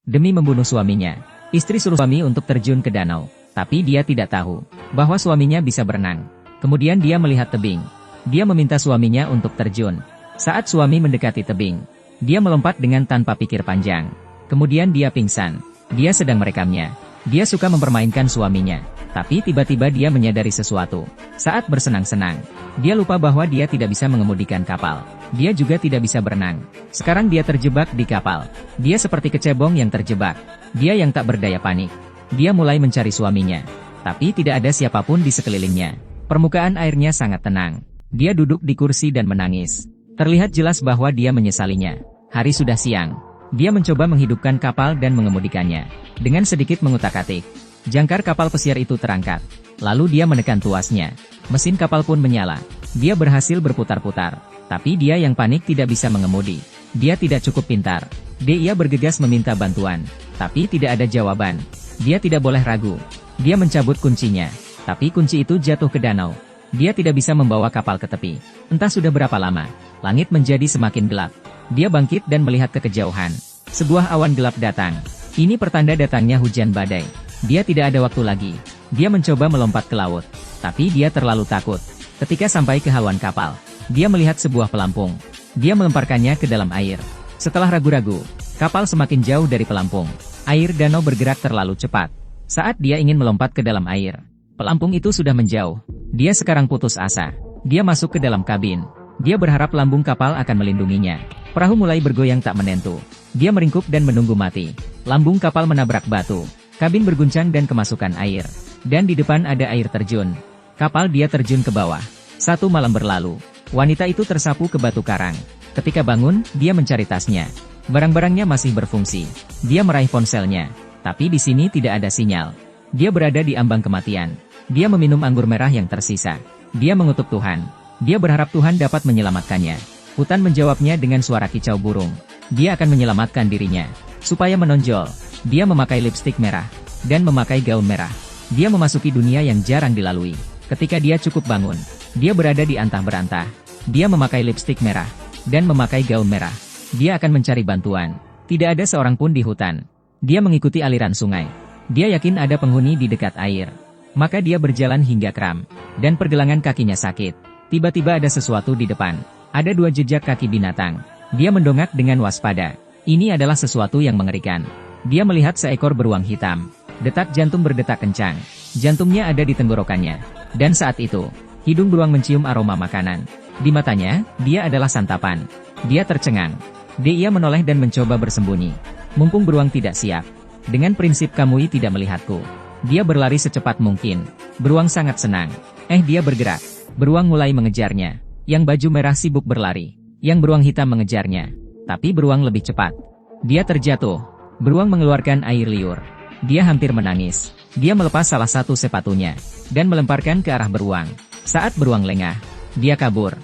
demi membunuh suaminya. Istri suruh suami untuk terjun ke danau, tapi dia tidak tahu bahwa suaminya bisa berenang. Kemudian dia melihat tebing. Dia meminta suaminya untuk terjun. Saat suami mendekati tebing, dia melompat dengan tanpa pikir panjang. Kemudian dia pingsan. Dia sedang merekamnya. Dia suka mempermainkan suaminya. Tapi tiba-tiba dia menyadari sesuatu. Saat bersenang-senang, dia lupa bahwa dia tidak bisa mengemudikan kapal. Dia juga tidak bisa berenang. Sekarang dia terjebak di kapal. Dia seperti kecebong yang terjebak. Dia yang tak berdaya panik. Dia mulai mencari suaminya. Tapi tidak ada siapapun di sekelilingnya. Permukaan airnya sangat tenang. Dia duduk di kursi dan menangis. Terlihat jelas bahwa dia menyesalinya. Hari sudah siang. Dia mencoba menghidupkan kapal dan mengemudikannya. Dengan sedikit mengutak-atik, jangkar kapal pesiar itu terangkat. Lalu dia menekan tuasnya. Mesin kapal pun menyala. Dia berhasil berputar-putar. Tapi dia yang panik tidak bisa mengemudi. Dia tidak cukup pintar. Dia bergegas meminta bantuan. Tapi tidak ada jawaban. Dia tidak boleh ragu. Dia mencabut kuncinya. Tapi kunci itu jatuh ke danau. Dia tidak bisa membawa kapal ke tepi. Entah sudah berapa lama. Langit menjadi semakin gelap. Dia bangkit dan melihat ke kejauhan. Sebuah awan gelap datang. Ini pertanda datangnya hujan badai. Dia tidak ada waktu lagi. Dia mencoba melompat ke laut. Tapi dia terlalu takut. Ketika sampai ke haluan kapal, dia melihat sebuah pelampung. Dia melemparkannya ke dalam air. Setelah ragu-ragu, kapal semakin jauh dari pelampung. Air danau bergerak terlalu cepat. Saat dia ingin melompat ke dalam air, pelampung itu sudah menjauh. Dia sekarang putus asa. Dia masuk ke dalam kabin. Dia berharap lambung kapal akan melindunginya. Perahu mulai bergoyang tak menentu. Dia meringkuk dan menunggu mati. Lambung kapal menabrak batu. Kabin berguncang dan kemasukan air. Dan di depan ada air terjun. Kapal dia terjun ke bawah. 1 malam berlalu. Wanita itu tersapu ke batu karang. Ketika bangun, dia mencari tasnya. Barang-barangnya masih berfungsi. Dia meraih ponselnya. Tapi di sini tidak ada sinyal. Dia berada di ambang kematian. Dia meminum anggur merah yang tersisa. Dia mengutuk Tuhan. Dia berharap Tuhan dapat menyelamatkannya. Hutan menjawabnya dengan suara kicau burung. Dia akan menyelamatkan dirinya. Supaya menonjol, dia memakai lipstik merah. Dan memakai gaun merah. Dia memasuki dunia yang jarang dilalui. Ketika dia cukup bangun, dia berada di antah berantah. Dia memakai lipstik merah. Dan memakai gaun merah. Dia akan mencari bantuan. Tidak ada seorang pun di hutan. Dia mengikuti aliran sungai. Dia yakin ada penghuni di dekat air. Maka dia berjalan hingga kram. Dan pergelangan kakinya sakit. Tiba-tiba ada sesuatu di depan. Ada 2 jejak kaki binatang. Dia mendongak dengan waspada. Ini adalah sesuatu yang mengerikan. Dia melihat seekor beruang hitam. Detak jantung berdetak kencang. Jantungnya ada di tenggorokannya. Dan saat itu, hidung beruang mencium aroma makanan. Di matanya, dia adalah santapan. Dia tercengang. Dia menoleh dan mencoba bersembunyi. Mumpung beruang tidak siap. Dengan prinsip Kamui tidak melihatku. Dia berlari secepat mungkin. Beruang sangat senang. Dia bergerak. Beruang mulai mengejarnya. Yang baju merah sibuk berlari. Yang beruang hitam mengejarnya. Tapi beruang lebih cepat. Dia terjatuh. Beruang mengeluarkan air liur. Dia hampir menangis. Dia melepas salah satu sepatunya. Dan melemparkan ke arah beruang. Saat beruang lengah, dia kabur.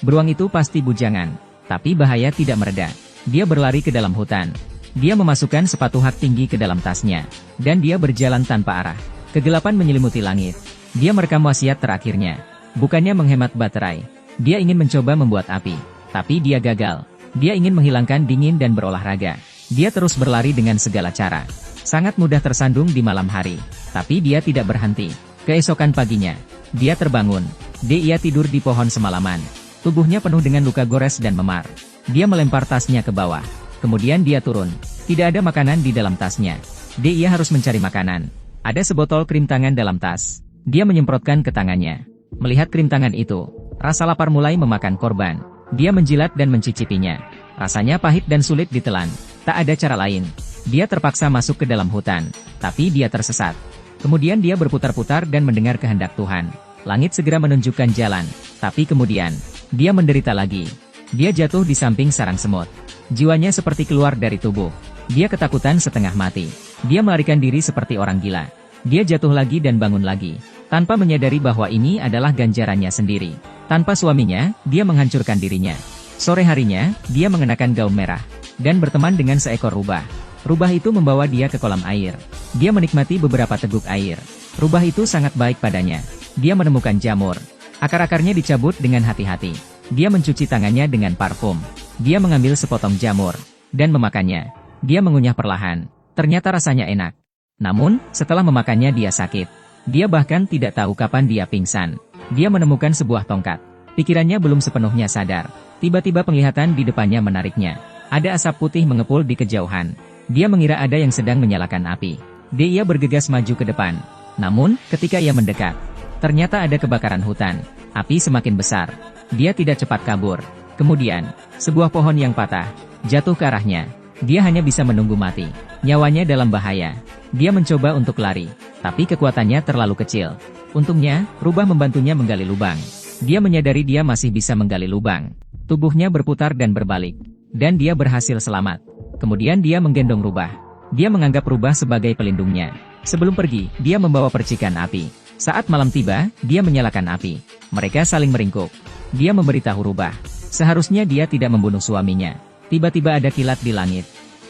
Beruang itu pasti bujangan. Tapi bahaya tidak mereda. Dia berlari ke dalam hutan. Dia memasukkan sepatu hak tinggi ke dalam tasnya. Dan dia berjalan tanpa arah. Kegelapan menyelimuti langit. Dia merekam wasiat terakhirnya. Bukannya menghemat baterai. Dia ingin mencoba membuat api. Tapi dia gagal. Dia ingin menghilangkan dingin dan berolahraga. Dia terus berlari dengan segala cara. Sangat mudah tersandung di malam hari. Tapi dia tidak berhenti. Keesokan paginya, dia terbangun. Dia tidur di pohon semalaman. Tubuhnya penuh dengan luka gores dan memar. Dia melempar tasnya ke bawah. Kemudian dia turun. Tidak ada makanan di dalam tasnya. Dia harus mencari makanan. Ada sebotol krim tangan dalam tas. Dia menyemprotkan ke tangannya. Melihat krim tangan itu, rasa lapar mulai memakan korban. Dia menjilat dan mencicipinya. Rasanya pahit dan sulit ditelan. Tak ada cara lain. Dia terpaksa masuk ke dalam hutan. Tapi dia tersesat. Kemudian dia berputar-putar dan mendengar kehendak Tuhan. Langit segera menunjukkan jalan. Tapi kemudian, dia menderita lagi. Dia jatuh di samping sarang semut. Jiwanya seperti keluar dari tubuh. Dia ketakutan setengah mati. Dia melarikan diri seperti orang gila. Dia jatuh lagi dan bangun lagi. Tanpa menyadari bahwa ini adalah ganjarannya sendiri. Tanpa suaminya, dia menghancurkan dirinya. Sore harinya, dia mengenakan gaun merah. Dan berteman dengan seekor rubah. Rubah itu membawa dia ke kolam air. Dia menikmati beberapa teguk air. Rubah itu sangat baik padanya. Dia menemukan jamur. Akar-akarnya dicabut dengan hati-hati. Dia mencuci tangannya dengan parfum. Dia mengambil sepotong jamur. Dan memakannya. Dia mengunyah perlahan. Ternyata rasanya enak. Namun, setelah memakannya dia sakit. Dia bahkan tidak tahu kapan dia pingsan. Dia menemukan sebuah tongkat. Pikirannya belum sepenuhnya sadar. Tiba-tiba penglihatan di depannya menariknya. Ada asap putih mengepul di kejauhan. Dia mengira ada yang sedang menyalakan api. Dia bergegas maju ke depan. Namun, ketika ia mendekat, ternyata ada kebakaran hutan. Api semakin besar. Dia tidak cepat kabur. Kemudian, sebuah pohon yang patah jatuh ke arahnya. Dia hanya bisa menunggu mati. Nyawanya dalam bahaya. Dia mencoba untuk lari, tapi kekuatannya terlalu kecil. Untungnya, rubah membantunya menggali lubang. Dia menyadari dia masih bisa menggali lubang. Tubuhnya berputar dan berbalik. Dan dia berhasil selamat. Kemudian dia menggendong rubah. Dia menganggap rubah sebagai pelindungnya. Sebelum pergi, dia membawa percikan api. Saat malam tiba, dia menyalakan api. Mereka saling meringkuk. Dia memberitahu rubah. Seharusnya dia tidak membunuh suaminya. Tiba-tiba ada kilat di langit.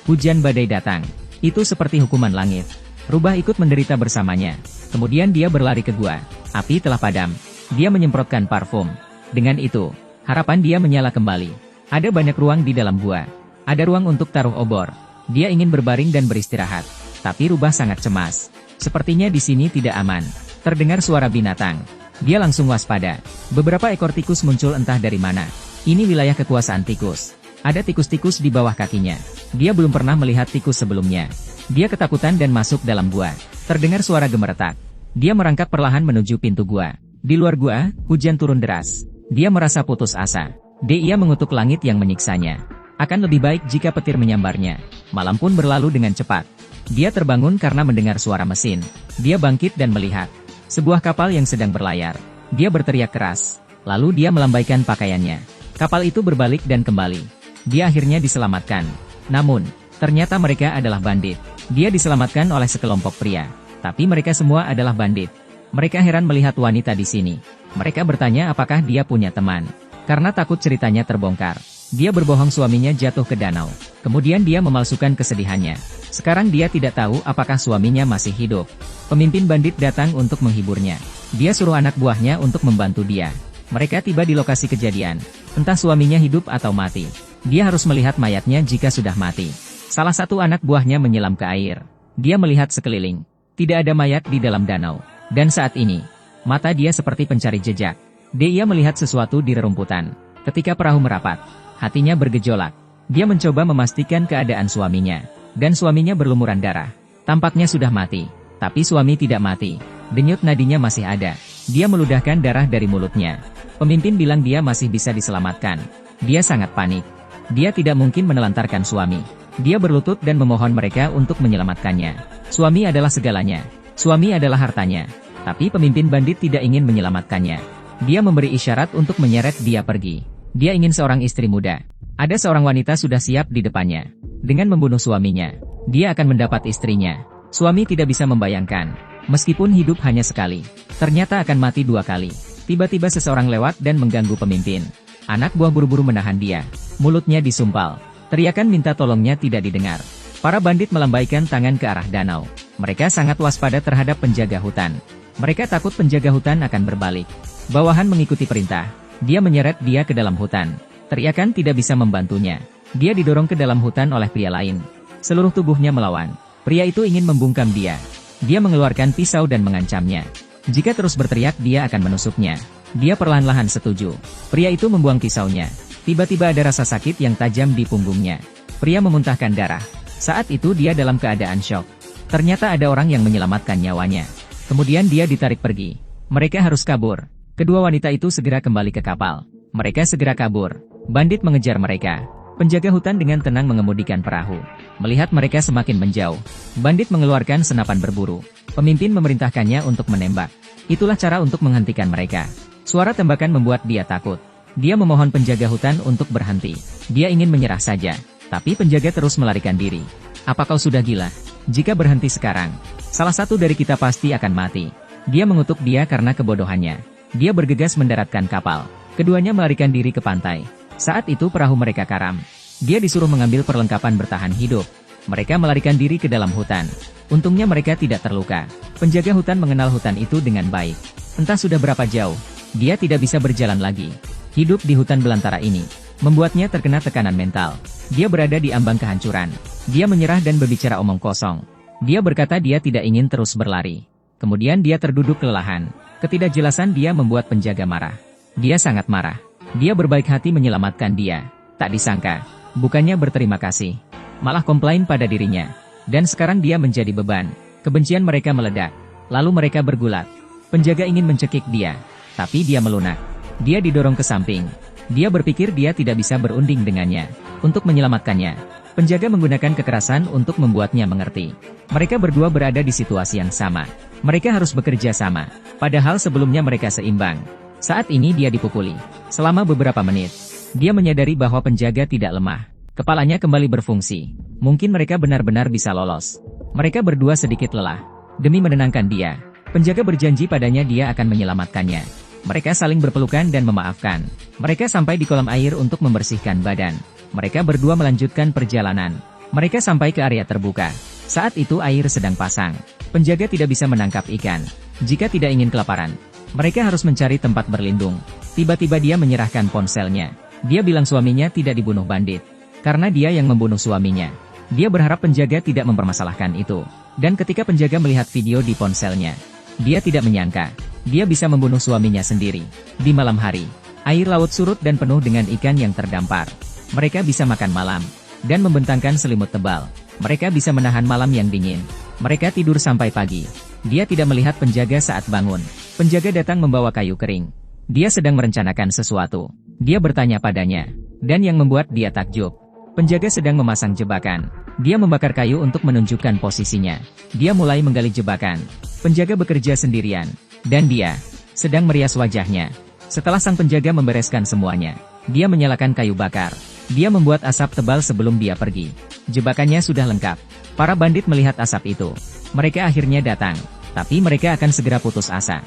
Hujan badai datang. Itu seperti hukuman langit. Rubah ikut menderita bersamanya. Kemudian dia berlari ke gua. Api telah padam. Dia menyemprotkan parfum. Dengan itu, harapan dia menyala kembali. Ada banyak ruang di dalam gua. Ada ruang untuk taruh obor. Dia ingin berbaring dan beristirahat. Tapi rubah sangat cemas. Sepertinya di sini tidak aman. Terdengar suara binatang. Dia langsung waspada. Beberapa ekor tikus muncul entah dari mana. Ini wilayah kekuasaan tikus. Ada tikus-tikus di bawah kakinya. Dia belum pernah melihat tikus sebelumnya. Dia ketakutan dan masuk dalam gua. Terdengar suara gemeretak. Dia merangkak perlahan menuju pintu gua. Di luar gua, hujan turun deras. Dia merasa putus asa. Dia mengutuk langit yang menyiksanya. Akan lebih baik jika petir menyambarnya. Malam pun berlalu dengan cepat. Dia terbangun karena mendengar suara mesin. Dia bangkit dan melihat sebuah kapal yang sedang berlayar. Dia berteriak keras. Lalu dia melambaikan pakaiannya. Kapal itu berbalik dan kembali. Dia akhirnya diselamatkan. Namun, ternyata mereka adalah bandit. Dia diselamatkan oleh sekelompok pria. Tapi mereka semua adalah bandit. Mereka heran melihat wanita di sini. Mereka bertanya apakah dia punya teman. Karena takut ceritanya terbongkar. Dia berbohong suaminya jatuh ke danau. Kemudian dia memalsukan kesedihannya. Sekarang dia tidak tahu apakah suaminya masih hidup. Pemimpin bandit datang untuk menghiburnya. Dia suruh anak buahnya untuk membantu dia. Mereka tiba di lokasi kejadian. Entah suaminya hidup atau mati. Dia harus melihat mayatnya jika sudah mati. Salah satu anak buahnya menyelam ke air. Dia melihat sekeliling. Tidak ada mayat di dalam danau. Dan saat ini, mata dia seperti pencari jejak. Dia melihat sesuatu di rerumputan. Ketika perahu merapat, hatinya bergejolak. Dia mencoba memastikan keadaan suaminya. Dan suaminya berlumuran darah. Tampaknya sudah mati. Tapi suami tidak mati. Denyut nadinya masih ada. Dia meludahkan darah dari mulutnya. Pemimpin bilang dia masih bisa diselamatkan. Dia sangat panik. Dia tidak mungkin menelantarkan suami. Dia berlutut dan memohon mereka untuk menyelamatkannya. Suami adalah segalanya. Suami adalah hartanya. Tapi pemimpin bandit tidak ingin menyelamatkannya. Dia memberi isyarat untuk menyeret dia pergi. Dia ingin seorang istri muda. Ada seorang wanita sudah siap di depannya. Dengan membunuh suaminya, dia akan mendapat istrinya. Suami tidak bisa membayangkan. Meskipun hidup hanya sekali, ternyata akan mati 2 kali. Tiba-tiba seseorang lewat dan mengganggu pemimpin. Anak buah buru-buru menahan dia. Mulutnya disumpal. Teriakan minta tolongnya tidak didengar. Para bandit melambaikan tangan ke arah danau. Mereka sangat waspada terhadap penjaga hutan. Mereka takut penjaga hutan akan berbalik. Bawahan mengikuti perintah. Dia menyeret dia ke dalam hutan. Teriakan tidak bisa membantunya. Dia didorong ke dalam hutan oleh pria lain. Seluruh tubuhnya melawan. Pria itu ingin membungkam dia. Dia mengeluarkan pisau dan mengancamnya. Jika terus berteriak dia akan menusuknya. Dia perlahan-lahan setuju. Pria itu membuang pisaunya. Tiba-tiba ada rasa sakit yang tajam di punggungnya. Pria memuntahkan darah. Saat itu dia dalam keadaan syok. Ternyata ada orang yang menyelamatkan nyawanya. Kemudian dia ditarik pergi. Mereka harus kabur. Kedua wanita itu segera kembali ke kapal. Mereka segera kabur. Bandit mengejar mereka. Penjaga hutan dengan tenang mengemudikan perahu. Melihat mereka semakin menjauh, bandit mengeluarkan senapan berburu. Pemimpin memerintahkannya untuk menembak. Itulah cara untuk menghentikan mereka. Suara tembakan membuat dia takut. Dia memohon penjaga hutan untuk berhenti. Dia ingin menyerah saja, tapi penjaga terus melarikan diri. Apa kau sudah gila? Jika berhenti sekarang, salah satu dari kita pasti akan mati. Dia mengutuk dia karena kebodohannya. Dia bergegas mendaratkan kapal. Keduanya melarikan diri ke pantai. Saat itu perahu mereka karam. Dia disuruh mengambil perlengkapan bertahan hidup. Mereka melarikan diri ke dalam hutan. Untungnya mereka tidak terluka. Penjaga hutan mengenal hutan itu dengan baik. Entah sudah berapa jauh, dia tidak bisa berjalan lagi. Hidup di hutan belantara ini, membuatnya terkena tekanan mental. Dia berada di ambang kehancuran. Dia menyerah dan berbicara omong kosong. Dia berkata dia tidak ingin terus berlari. Kemudian dia terduduk kelelahan. Ketidakjelasan dia membuat penjaga marah. Dia sangat marah. Dia berbaik hati menyelamatkan dia. Tak disangka, bukannya berterima kasih, malah komplain pada dirinya. Dan sekarang dia menjadi beban. Kebencian mereka meledak. Lalu mereka bergulat. Penjaga ingin mencekik dia, tapi dia melunak. Dia didorong ke samping. Dia berpikir dia tidak bisa berunding dengannya. Untuk menyelamatkannya, penjaga menggunakan kekerasan untuk membuatnya mengerti. Mereka berdua berada di situasi yang sama. Mereka harus bekerja sama, padahal sebelumnya mereka seimbang. Saat ini dia dipukuli. Selama beberapa menit, dia menyadari bahwa penjaga tidak lemah. Kepalanya kembali berfungsi. Mungkin mereka benar-benar bisa lolos. Mereka berdua sedikit lelah. Demi menenangkan dia, penjaga berjanji padanya dia akan menyelamatkannya. Mereka saling berpelukan dan memaafkan. Mereka sampai di kolam air untuk membersihkan badan. Mereka berdua melanjutkan perjalanan. Mereka sampai ke area terbuka. Saat itu air sedang pasang. Penjaga tidak bisa menangkap ikan. Jika tidak ingin kelaparan, mereka harus mencari tempat berlindung. Tiba-tiba dia menyerahkan ponselnya. Dia bilang suaminya tidak dibunuh bandit, karena dia yang membunuh suaminya. Dia berharap penjaga tidak mempermasalahkan itu. Dan ketika penjaga melihat video di ponselnya, dia tidak menyangka dia bisa membunuh suaminya sendiri. Di malam hari, air laut surut dan penuh dengan ikan yang terdampar. Mereka bisa makan malam dan membentangkan selimut tebal. Mereka bisa menahan malam yang dingin. Mereka tidur sampai pagi. Dia tidak melihat penjaga saat bangun. Penjaga datang membawa kayu kering. Dia sedang merencanakan sesuatu. Dia bertanya padanya, dan yang membuat dia takjub, penjaga sedang memasang jebakan. Dia membakar kayu untuk menunjukkan posisinya. Dia mulai menggali jebakan. Penjaga bekerja sendirian, dan dia sedang merias wajahnya. Setelah sang penjaga membereskan semuanya, dia menyalakan kayu bakar. Dia membuat asap tebal sebelum dia pergi. Jebakannya sudah lengkap. Para bandit melihat asap itu. Mereka akhirnya datang, tapi mereka akan segera putus asa.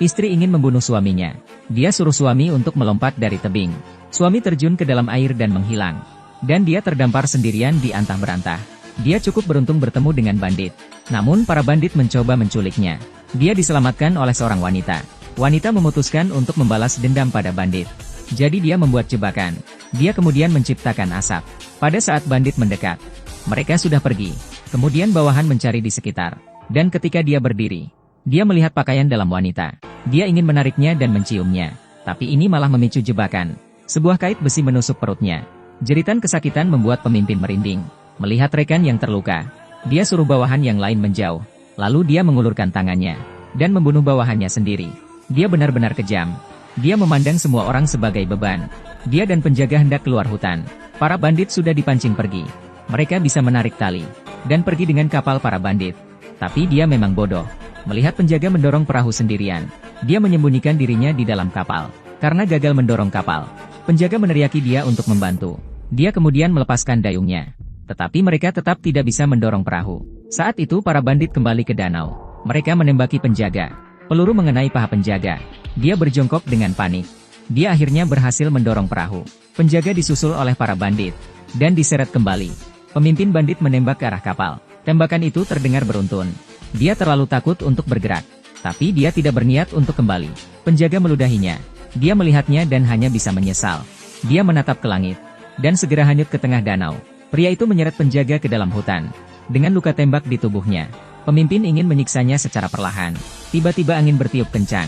Istri ingin membunuh suaminya. Dia suruh suami untuk melompat dari tebing. Suami terjun ke dalam air dan menghilang. Dan dia terdampar sendirian di antah berantah. Dia cukup beruntung bertemu dengan bandit. Namun para bandit mencoba menculiknya. Dia diselamatkan oleh seorang wanita. Wanita memutuskan untuk membalas dendam pada bandit. Jadi dia membuat jebakan. Dia kemudian menciptakan asap. Pada saat bandit mendekat, mereka sudah pergi. Kemudian bawahan mencari di sekitar. Dan ketika dia berdiri, dia melihat pakaian dalam wanita. Dia ingin menariknya dan menciumnya. Tapi ini malah memicu jebakan. Sebuah kait besi menusuk perutnya. Jeritan kesakitan membuat pemimpin merinding. Melihat rekan yang terluka, dia suruh bawahan yang lain menjauh. Lalu dia mengulurkan tangannya dan membunuh bawahannya sendiri. Dia benar-benar kejam. Dia memandang semua orang sebagai beban. Dia dan penjaga hendak keluar hutan. Para bandit sudah dipancing pergi. Mereka bisa menarik tali dan pergi dengan kapal para bandit. Tapi dia memang bodoh. Melihat penjaga mendorong perahu sendirian, dia menyembunyikan dirinya di dalam kapal. Karena gagal mendorong kapal, penjaga meneriaki dia untuk membantu. Dia kemudian melepaskan dayungnya. Tetapi mereka tetap tidak bisa mendorong perahu. Saat itu para bandit kembali ke danau. Mereka menembaki penjaga. Peluru mengenai paha penjaga. Dia berjongkok dengan panik. Dia akhirnya berhasil mendorong perahu. Penjaga disusul oleh para bandit dan diseret kembali. Pemimpin bandit menembak ke arah kapal. Tembakan itu terdengar beruntun. Dia terlalu takut untuk bergerak. Tapi dia tidak berniat untuk kembali. Penjaga meludahinya. Dia melihatnya dan hanya bisa menyesal. Dia menatap ke langit dan segera hanyut ke tengah danau. Pria itu menyeret penjaga ke dalam hutan. Dengan luka tembak di tubuhnya, pemimpin ingin menyiksanya secara perlahan. Tiba-tiba angin bertiup kencang.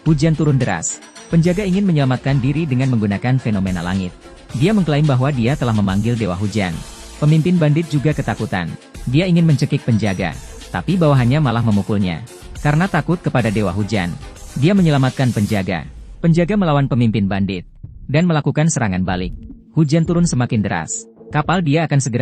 Hujan turun deras. Penjaga ingin menyelamatkan diri dengan menggunakan fenomena langit. Dia mengklaim bahwa dia telah memanggil Dewa Hujan. Pemimpin bandit juga ketakutan. Dia ingin mencekik penjaga, tapi bawahannya malah memukulnya. Karena takut kepada Dewa Hujan, dia menyelamatkan penjaga. Penjaga melawan pemimpin bandit dan melakukan serangan balik. Hujan turun semakin deras. Kapal dia akan segera